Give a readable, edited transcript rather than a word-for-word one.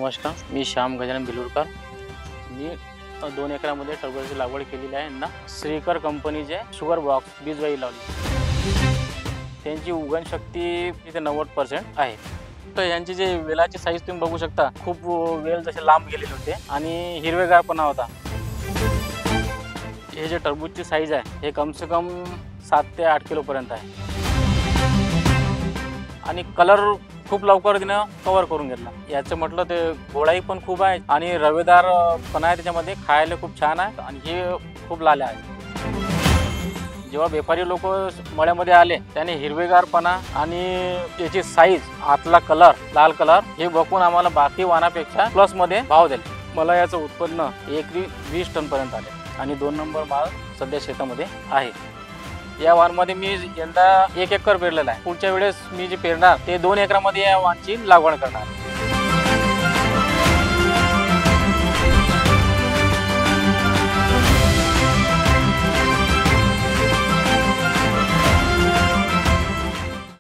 नमस्कार, मी श्याम गजानन भिलूरकर. मी 2 एकरामध्ये टरबूजाची लागवड केलेली आहे. यांना श्रीकर कंपनीचे शुगर बॉक्स बीजवाई लावली. त्यांची उगवण शक्ती इथे 90% आहे. तर यांची जे वेलाची साईज तुम्ही बघू शकता, खूप वेल जसे लांब गेलेले होते आणि हिरवेगारपणा होता. हे जे टरबूजची साईज आहे हे कम से कम 7 ते 8 किलोपर्यंत आहे आणि कलर खूप लवकर तिनं कव्हर करून घेतला. याचं म्हटलं ते गोळाई पण खूप आहे आणि रवेदार पण आहे त्याच्यामध्ये, खायला खूप छान आहे आणि हे खूप लाल आहे. जेव्हा व्यापारी लोक मळ्यामध्ये आले त्याने हिरवेगारपणा आणि त्याची साईज, आतला कलर, लाल कलर हे बघून आम्हाला बाकी वाणापेक्षा प्लसमध्ये भाव दिले. मला याचं उत्पन्न एकरी 20 टनपर्यंत आले आणि 2 नंबर माल सध्या शेतामध्ये आहे. या वाणमध्ये मी यंदा 1 एकर पेरलेला आहे. पुढच्या वेळेस मी जे पेरणार ते 2 एकरामध्ये या वाणची लागवड करणार.